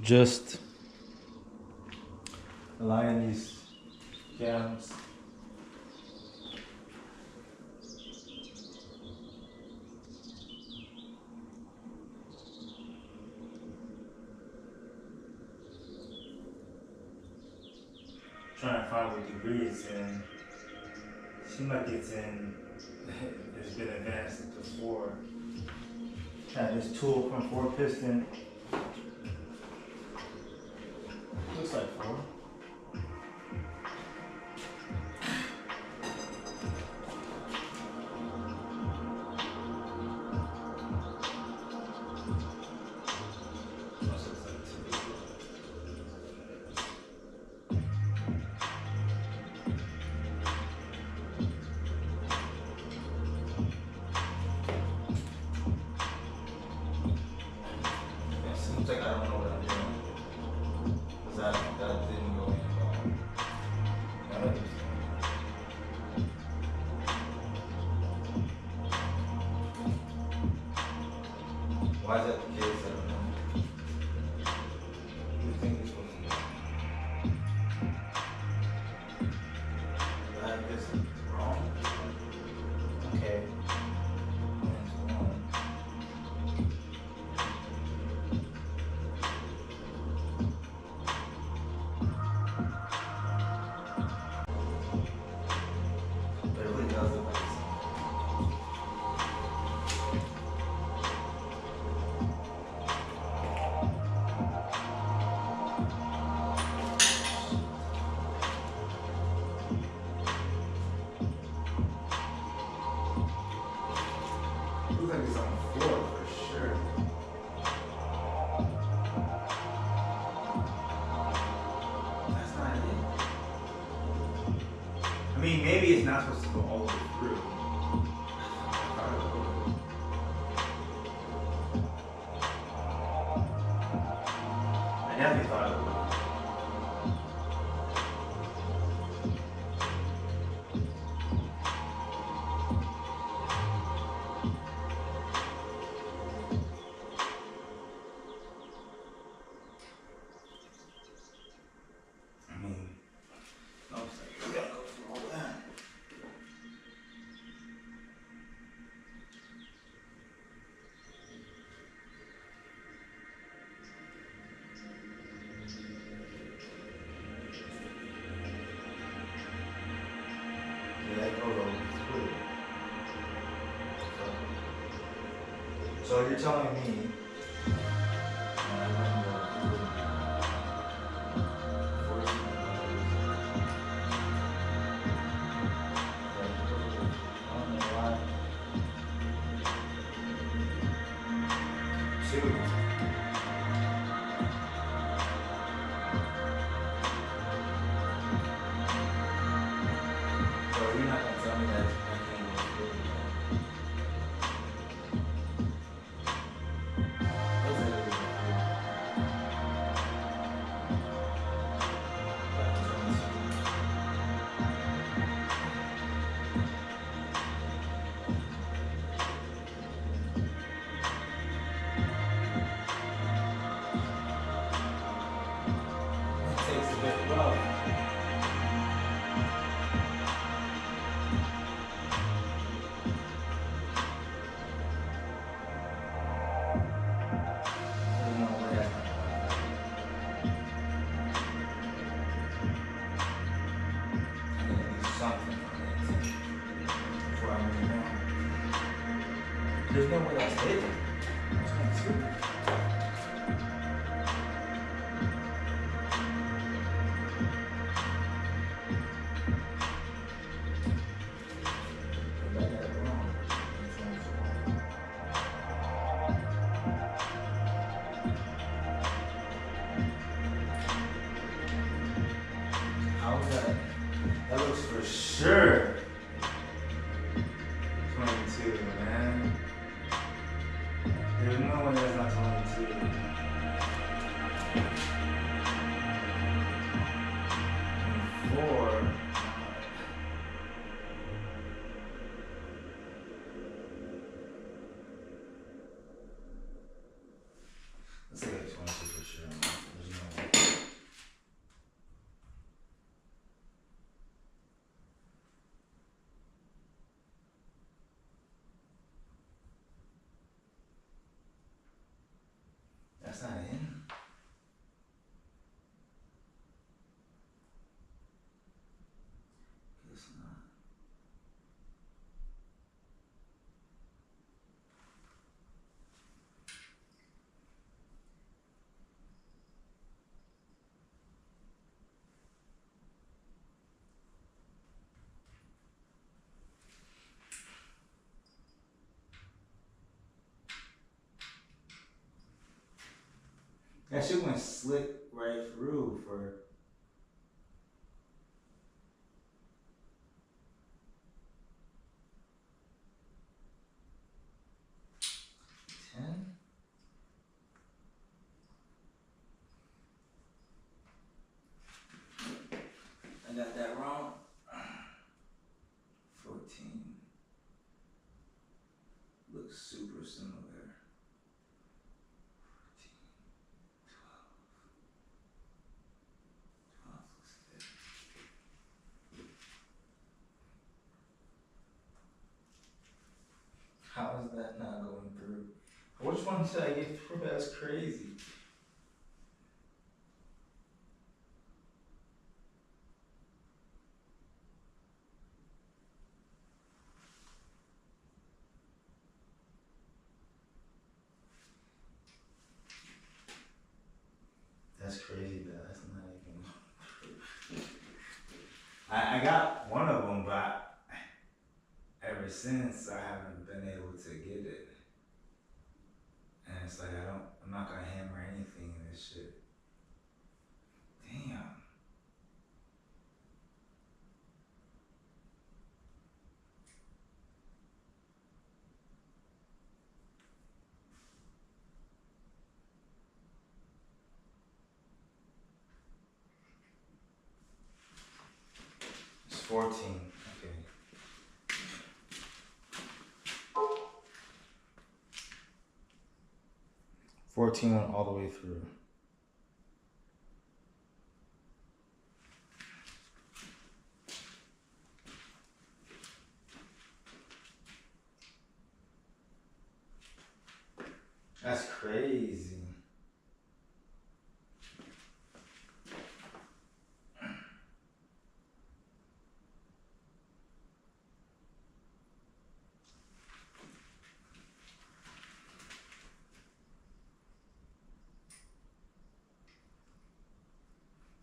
just aligning these cams. Trying to find what degree it's in. Seems like it's in, it's been advanced to 4. This 2.4 piston. Looks like 4. Seems like I don't know what I'm doing. Because that didn't go in why is that the case? I don't know. What do you think it's supposed to do? I have this wrong? Okay. Looks like it's on the floor for sure. That's not it. I mean, maybe it's not supposed to go all the way through. I definitely thought it would. So you're telling me there's no way that's hidden. How's that? That looks for sure 22, man. There's no way that's not 22. And 4. Let's say 22 for sure. That shit went slick right through for 10. I got that wrong. 14. Looks super similar. 12. 12 looks good. How is that not going through? Which one should I get through? That's crazy. That's crazy that that's not even. I got one of them, but ever since I haven't been able to get it. And it's like I'm not gonna hammer anything in this shit. Damn. It's 14. Okay. 14 went all the way through. That's crazy.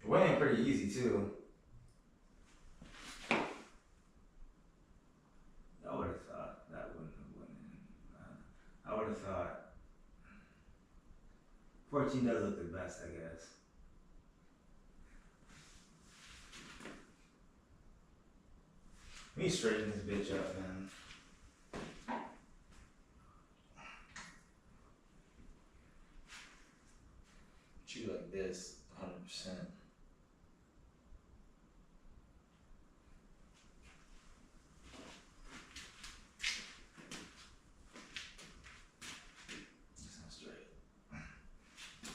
It went in pretty easy too. I would have thought that wouldn't have went in. I would have thought 14 does look the best, I guess. Let me straighten this bitch up, man. Chew like this, 100%. That's not straight.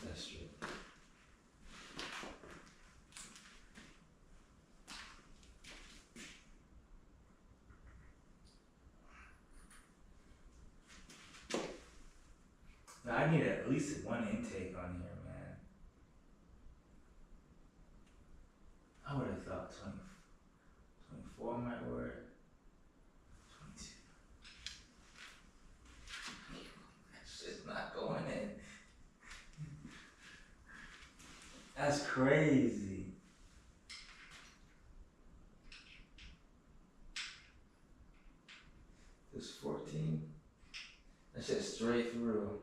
That's straight. Now I need at least one intake on here, man. I would have thought 20, 24 might work. 22. That shit's not going in. That's crazy. This 14. That shit's straight through.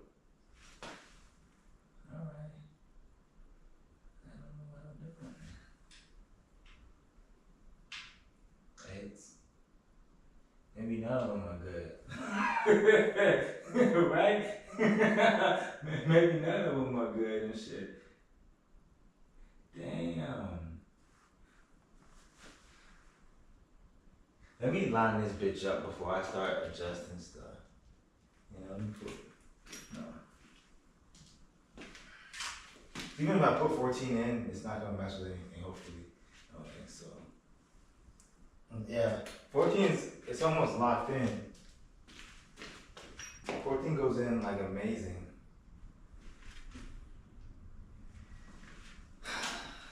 Alright. I don't know what I'm doing. It's maybe none of them are good. Right? Maybe none of them are good and shit. Damn. Let me line this bitch up before I start adjusting stuff. You know, let me put. No. Even if I put 14 in, it's not gonna mess with anything, hopefully. I don't think so. Yeah, 14 is, it's almost locked in. 14 goes in like amazing.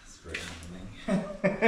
It's very annoying.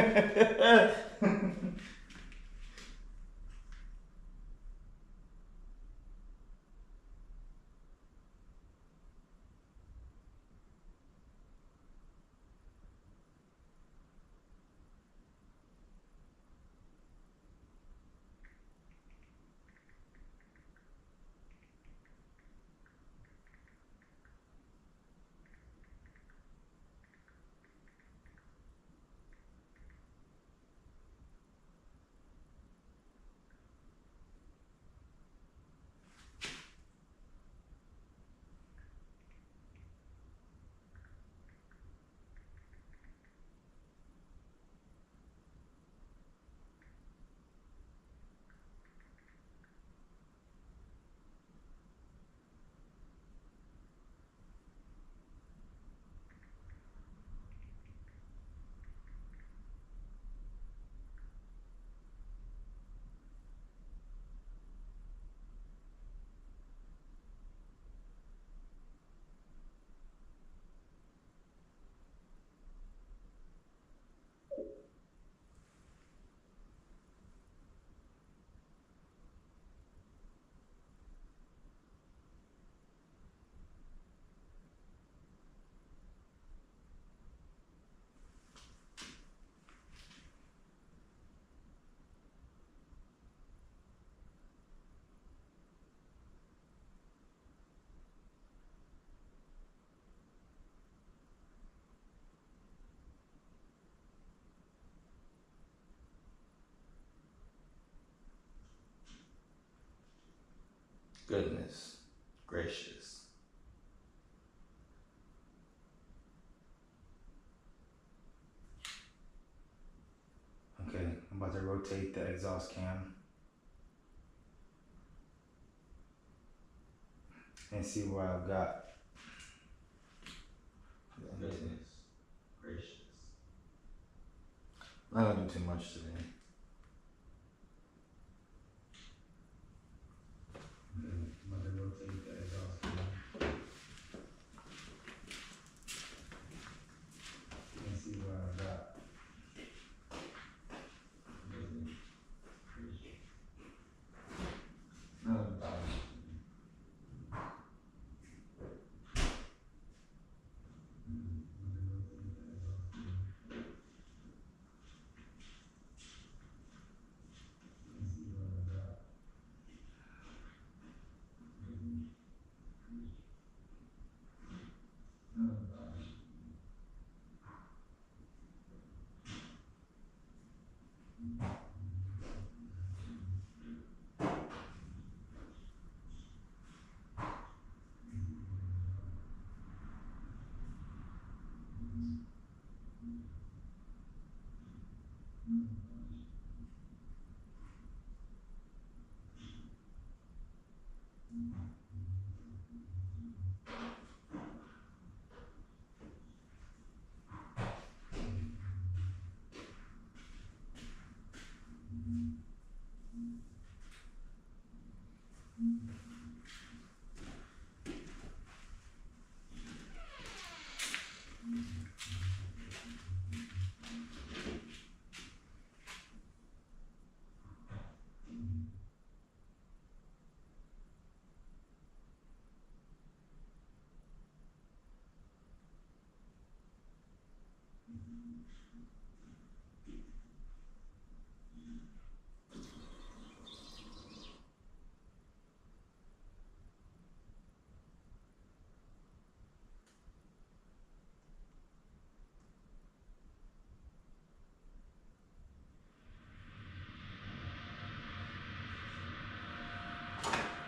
Goodness gracious. Okay, I'm about to rotate the exhaust cam and see where I've got. Goodness gracious. I'm not gonna do too much today. I'm about to rotate the exhaust cam and see where I've got.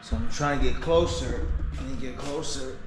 So I'm trying to get closer. Let me get closer.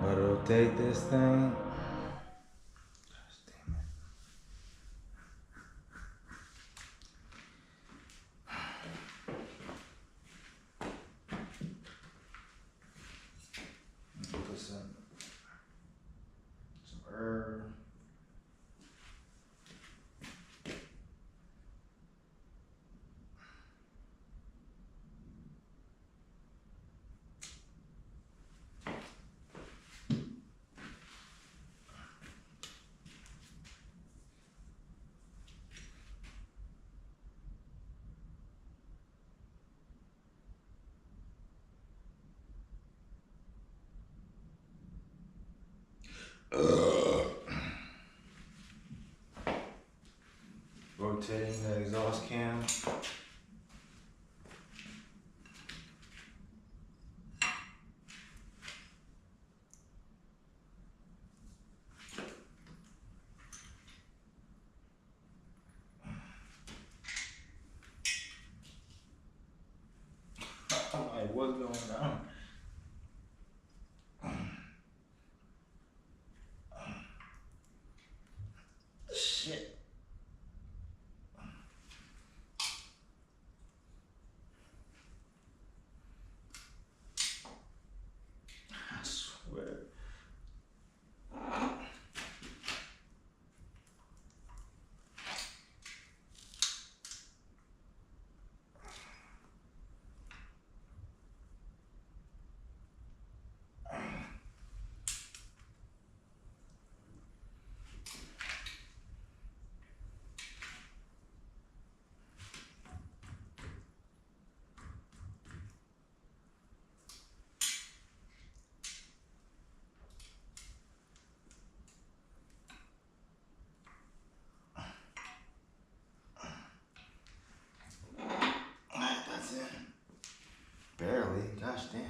I'll rotate this thing. Gosh, damn it. Put some herb. Rotating the exhaust cam. I'm like, what's going on? Shit. I swear. Barely. Gosh damn.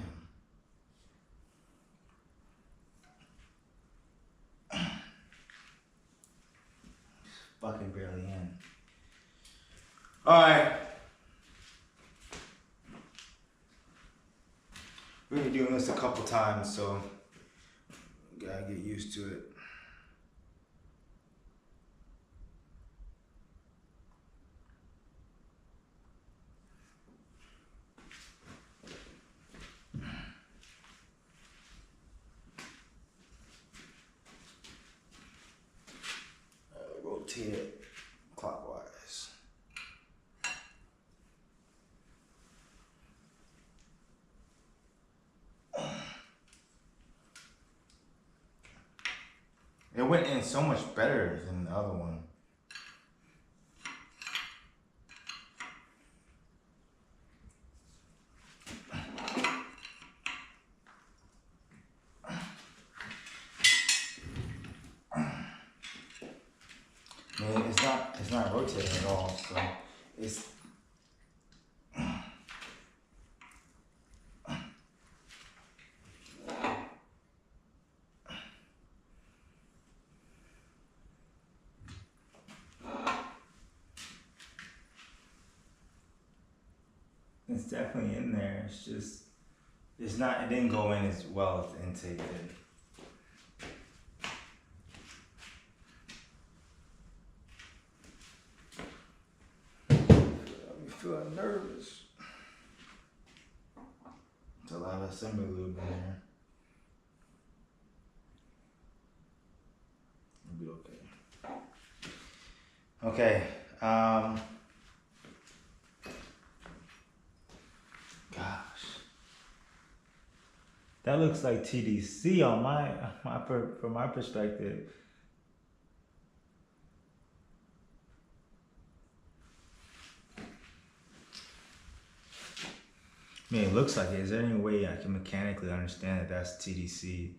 Fucking barely in. Alright. We've been doing this a couple times, so gotta get used to it. Rotate it clockwise. It went in so much better than the other one. Man, it's not rotating at all, so it's it's definitely in there. It's just it didn't go in as well as the intake did. I'm feeling nervous. It's a lot of assembly lube in there. It'll be okay. Okay. Gosh. That looks like TDC on from my perspective. I mean, it looks like it. Is there any way I can mechanically understand that that's TDC?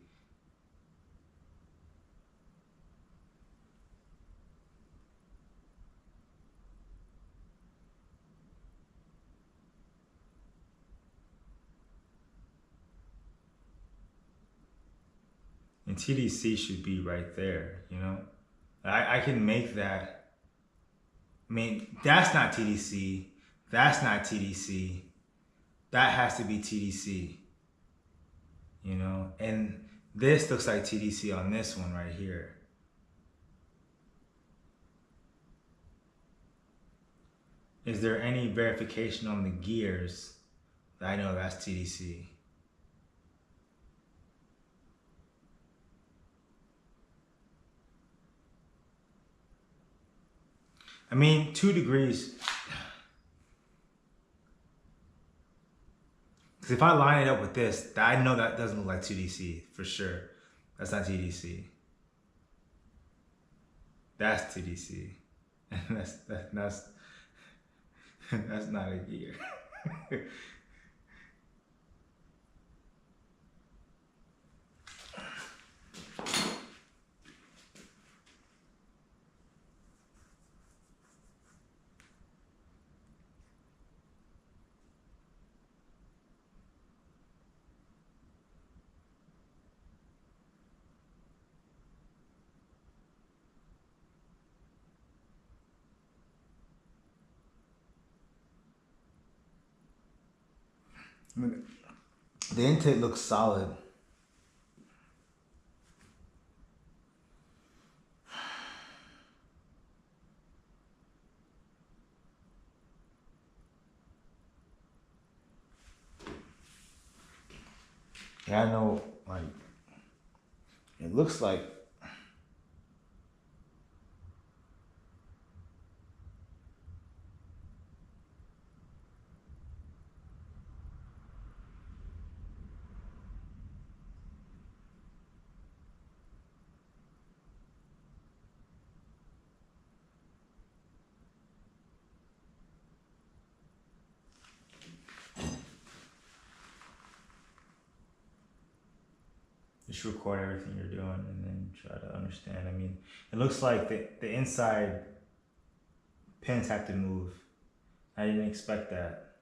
And TDC should be right there, you know? I can make that. I mean, that's not TDC. That's not TDC. That has to be TDC. You know? And this looks like TDC on this one right here. Is there any verification on the gears that I know that's TDC? I mean, 2 degrees. Because if I line it up with this, I know that doesn't look like TDC for sure. That's not TDC. That's TDC. And that's not a gear. The intake looks solid. Yeah, I know, like, it looks like just record everything you're doing and then try to understand. I mean, it looks like the inside pins have to move. I didn't expect that.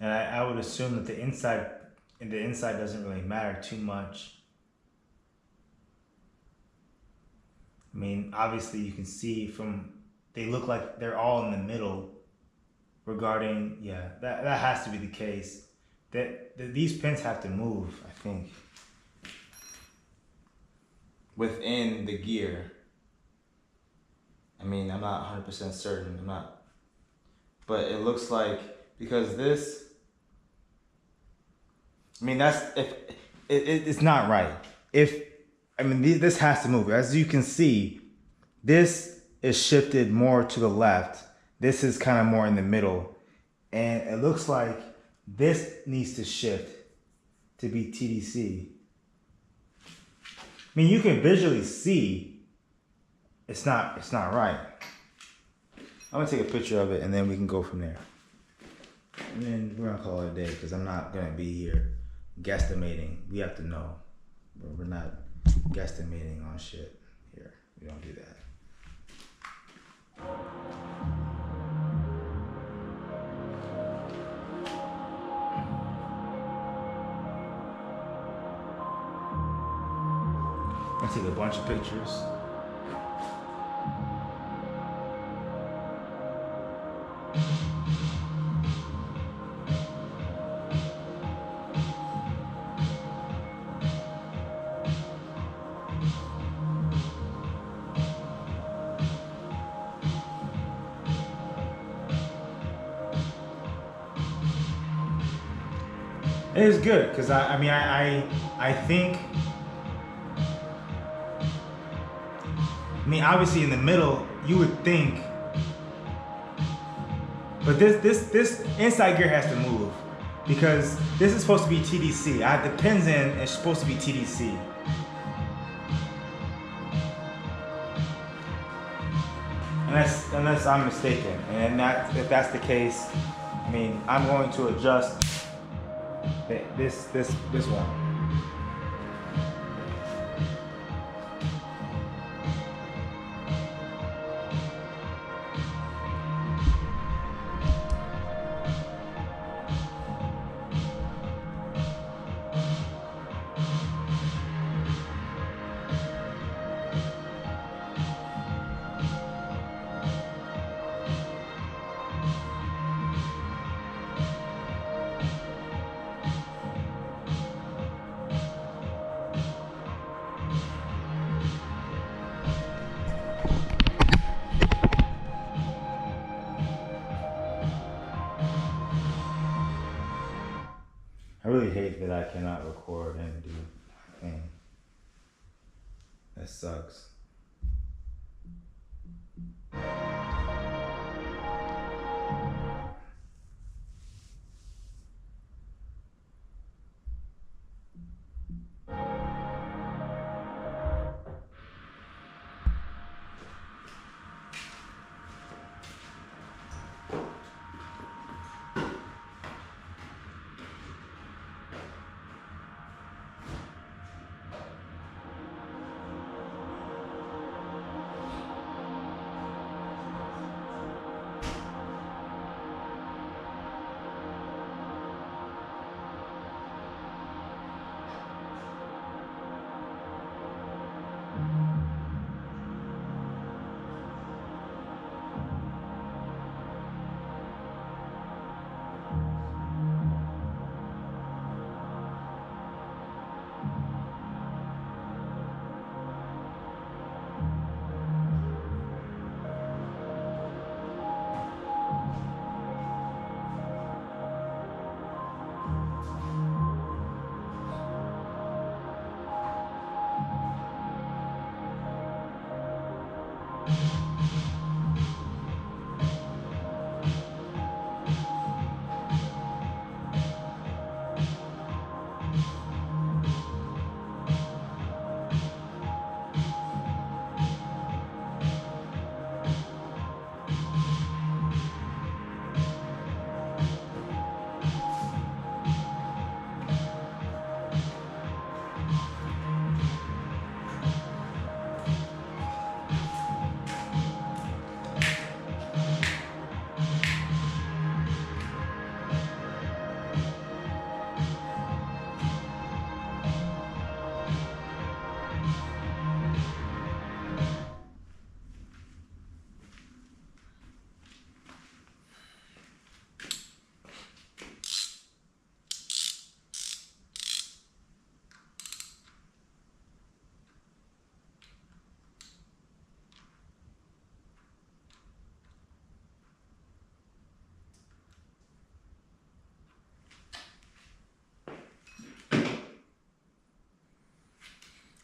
And I would assume that the inside doesn't really matter too much. I mean, obviously you can see they look like they're all in the middle regarding, yeah, that has to be the case. These pins have to move, I think, within the gear. I mean, I'm not 100% certain, but it looks like, because this, I mean, it's not right. This has to move. As you can see, this is shifted more to the left. This is kind of more in the middle. And it looks like this needs to shift to be TDC. I mean, you can visually see it's not right. I'm gonna take a picture of it and then we can go from there. And then we're gonna call it a day because I'm not gonna be here guesstimating. We have to know. We're not guesstimating on shit here. We don't do that. I'm gonna take a bunch of pictures. It is good because I think. I mean, obviously in the middle, you would think, but this inside gear has to move because this is supposed to be TDC. I have the pins in, it's supposed to be TDC. Unless I'm mistaken, and if that's the case, I mean, I'm going to adjust this one. I really hate that I cannot record and do my thing. That sucks.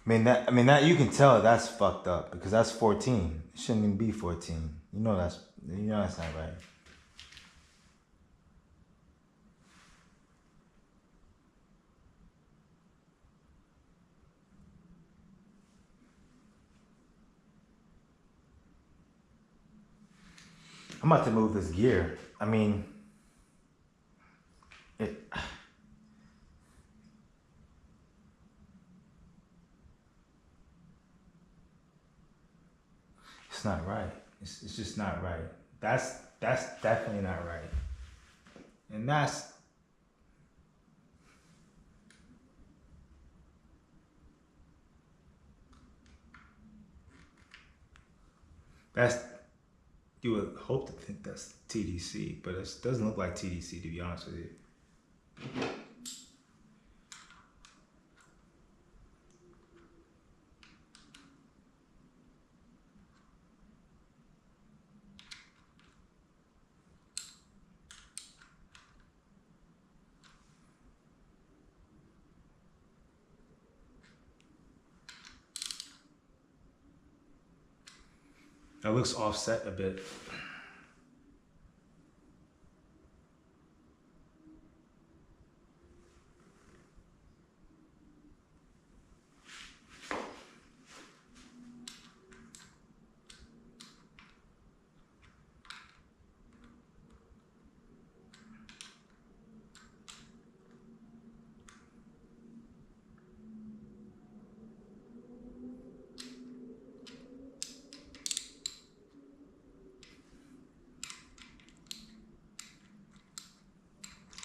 I mean that you can tell that's fucked up because that's 14. It shouldn't even be 14. You know that's not right. I'm about to move this gear. I mean, it. It's not right. It's just not right. That's definitely not right. And that's you would hope to think that's TDC, but it doesn't look like TDC to be honest with you. That looks offset a bit.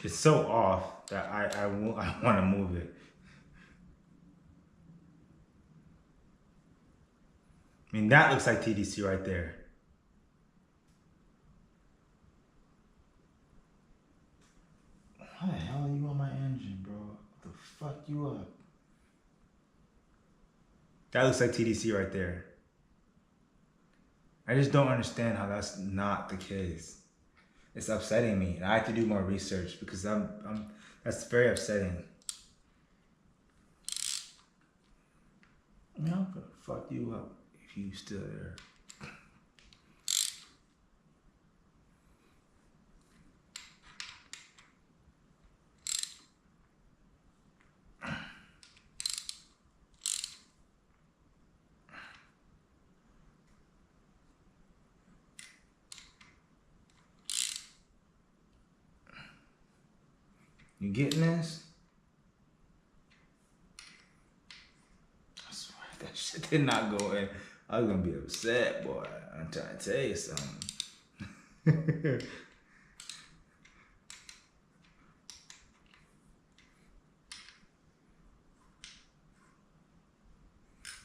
It's so off that I want to move it. I mean, that looks like TDC right there. How the hell are you on my engine, bro? What the fuck you up? That looks like TDC right there. I just don't understand how that's not the case. It's upsetting me, and I have to do more research because that's very upsetting. You know, I'm gonna fuck you up if you still there. You getting this? I swear that shit did not go in. I was gonna be upset, boy. I'm trying to tell you something.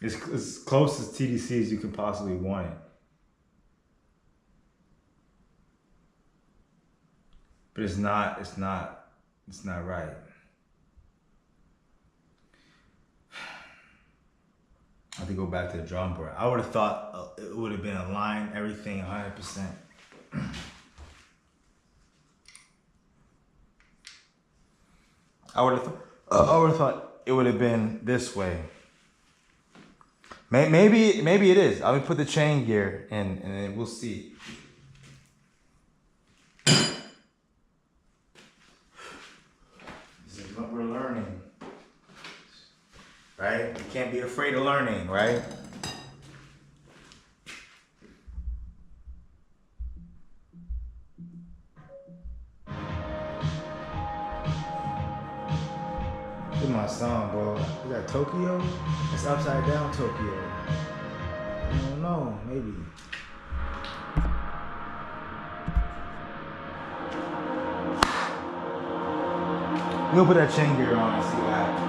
It's as close as TDC as you can possibly want it. But it's not right. I have to go back to the drawing board. I would have thought it would have been aligned, everything 100%. I would have thought it would have been this way. Maybe it is. I would put the chain gear in, and then we'll see. This is what we're learning, right? You can't be afraid of learning, right? Look at my song, bro. We got Tokyo. It's upside down Tokyo. I don't know, maybe. We'll put that chain gear on and see what happens.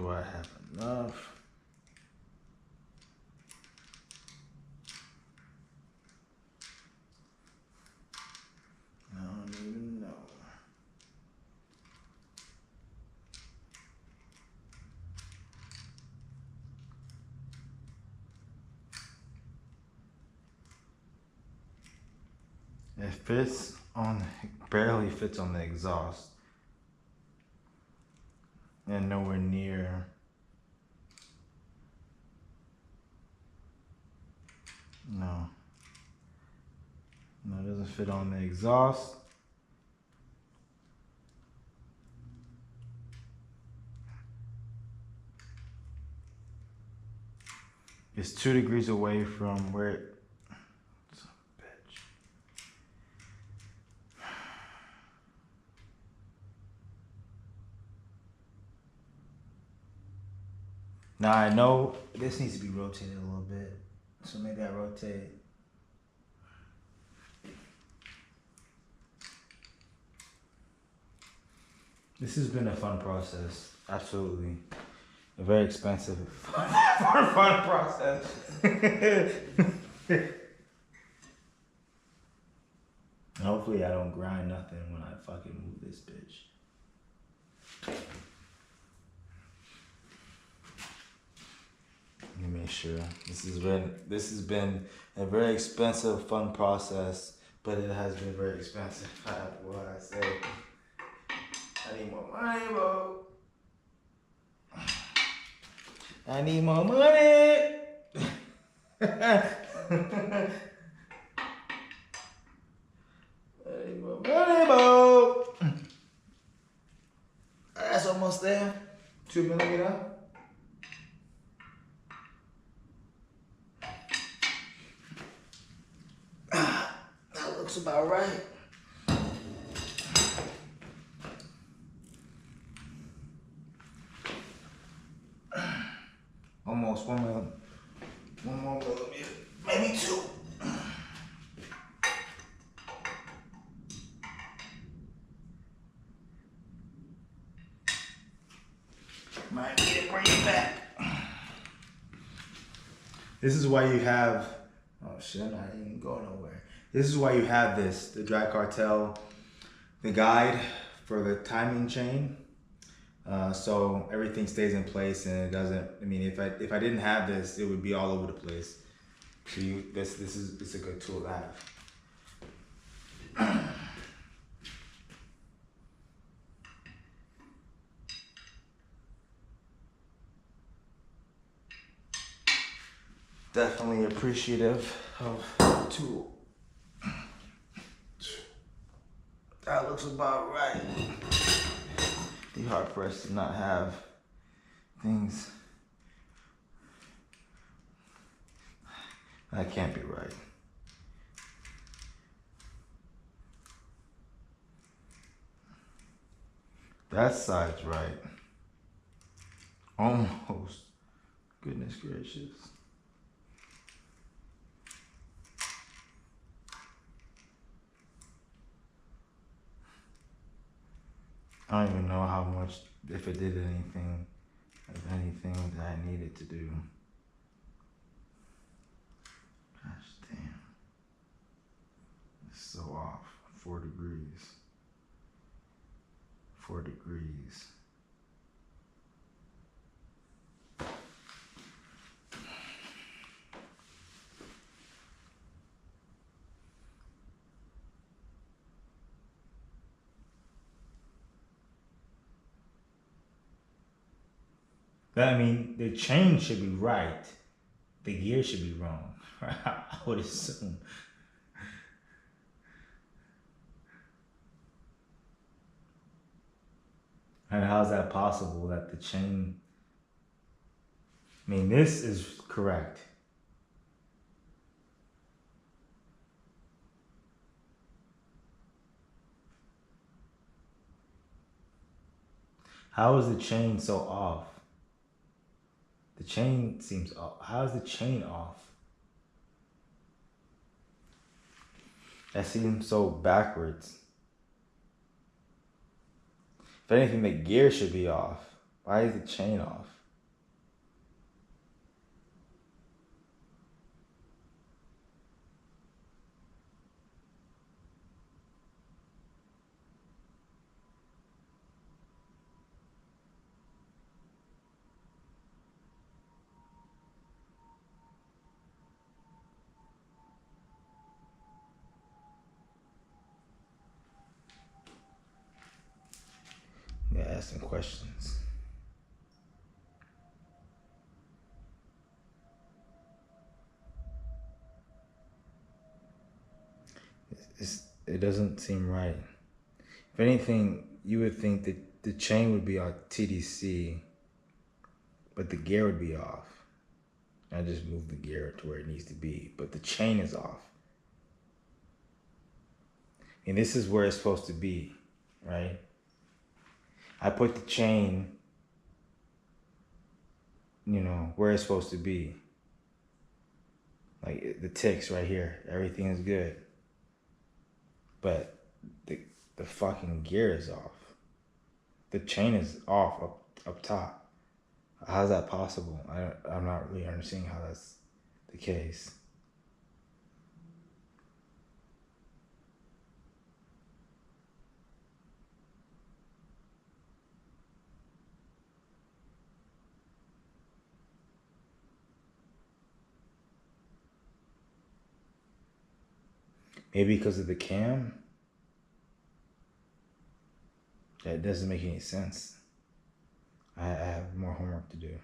Do I have enough? I don't even know. It fits on, barely fits on the exhaust. And nowhere near. No. No, it doesn't fit on the exhaust. It's 2 degrees away from where it. Son of a bitch. Now I know this needs to be rotated a little bit. So maybe I rotate. This has been a fun process. Absolutely. A very expensive fun process. Hopefully I don't grind nothing when I fucking move this bitch. Let me make sure. This has been a very expensive fun process, but it has been very expensive. What I say. I need more money, bro. I need more money. I need more money, bro. That's almost there. 2 millimeter. That looks about right. Almost 1 more millimeter, maybe 2. Might need to bring it back. This is why you have, oh shit, I'm not even going nowhere. This is why you have this, the Dry Cartel, the guide for the timing chain. So everything stays in place and it doesn't, I mean, if I didn't have this, it would be all over the place. So it's a good tool to have. Definitely appreciative of the tool. That looks about right. Be hard pressed to not have things. That can't be right. That side's right. Almost. Goodness gracious. I don't even know how much, if it did anything, if anything that I needed to do. Gosh damn. It's so off. 4 degrees. 4 degrees. I mean, the chain should be right. The gear should be wrong. I would assume. And how's that possible that the chain... I mean, this is correct. How is the chain so off? The chain seems off. How is the chain off? That seems so backwards. If anything, the gear should be off. Why is the chain off? questions. It doesn't seem right. If anything, you would think that the chain would be on TDC, but the gear would be off. I just moved the gear to where it needs to be, but the chain is off. And this is where it's supposed to be, right? I put the chain, where it's supposed to be. Like the ticks right here, everything is good. But the fucking gear is off. The chain is off up top. How's that possible? I'm not really understanding how that's the case. Maybe because of the cam? That doesn't make any sense. I have more homework to do.